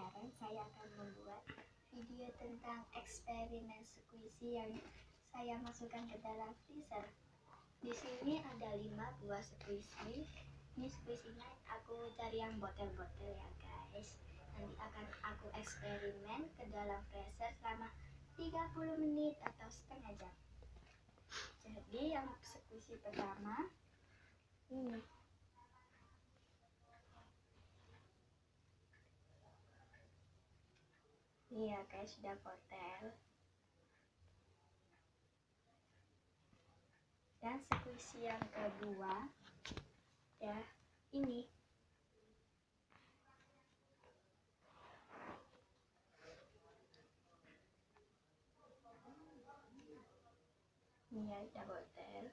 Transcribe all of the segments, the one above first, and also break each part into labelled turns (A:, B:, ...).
A: sekarang saya akan membuat video tentang eksperimen squishy yang saya masukkan ke dalam freezer. Di sini ada 5 buah squishy. Ini squishy-nya aku cari yang botol-botol ya guys. Nanti akan aku eksperimen ke dalam freezer selama 30 menit atau setengah jam. Jadi yang squishy pertama ini. Ini ya guys, sudah kotel. Dan squishy yang kedua ya ini. Ini ya sudah kotel.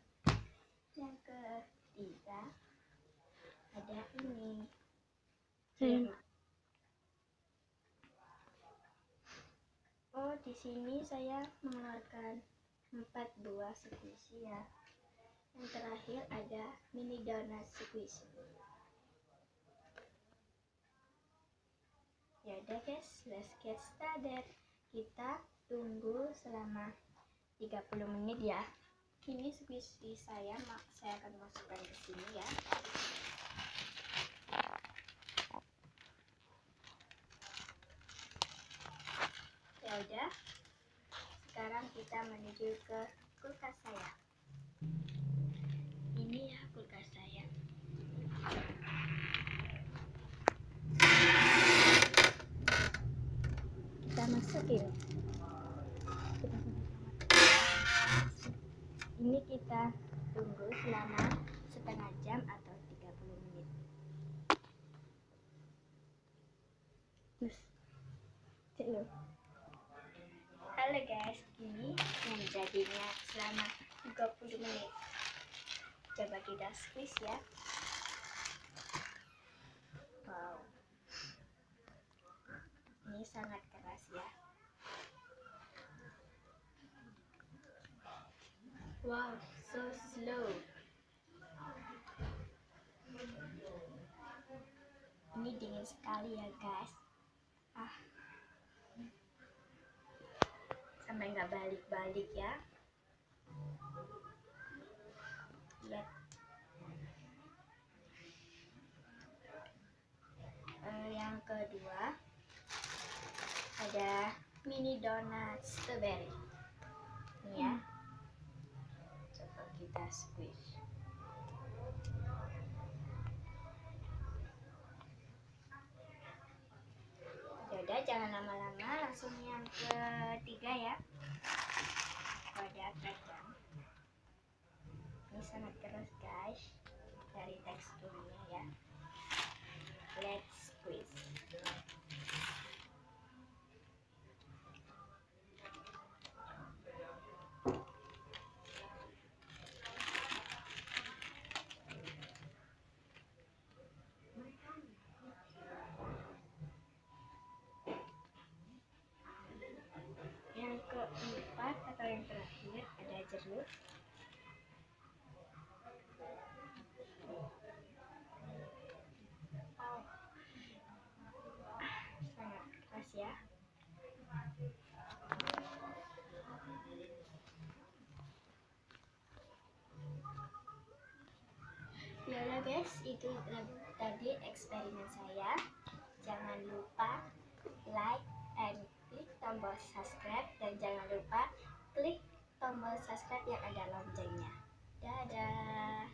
A: Yang ketiga ada ini. Oh, di sini saya mengeluarkan 4 buah squishy ya. Yang terakhir ada mini donut squishy. Ya udah guys, let's get started. Kita tunggu selama 30 menit ya. Ini squishy saya akan masukkan ke sini ya. Ya udah. Sekarang kita menuju ke kulkas saya. Ini ya kulkas saya. Kita masukin. Ini kita tunggu selama setengah jam atau 30 menit. Halo guys, ini yang jadinya selama 30 menit. Coba kita squeeze ya. Wow, ini sangat keras ya. Wow, so slow. Ini dingin sekali ya guys. Sampai nggak balik-balik ya. Lihat. Yang kedua ada mini donut strawberry. Ini ya. Coba kita squeeze. Yaudah, jangan lama-lama, langsung yang ketiga ya. Ada kacang. Ini sangat keras guys dari teksturnya ya. Let's squeeze. Yang keempat atau yang terakhir ada jeruk. Sangat keras ya. Yaudah guys, itu tadi eksperimen saya. Jangan lupa like and klik tombol subscribe, dan jangan lupa klik tombol subscribe yang ada loncengnya. Dadah.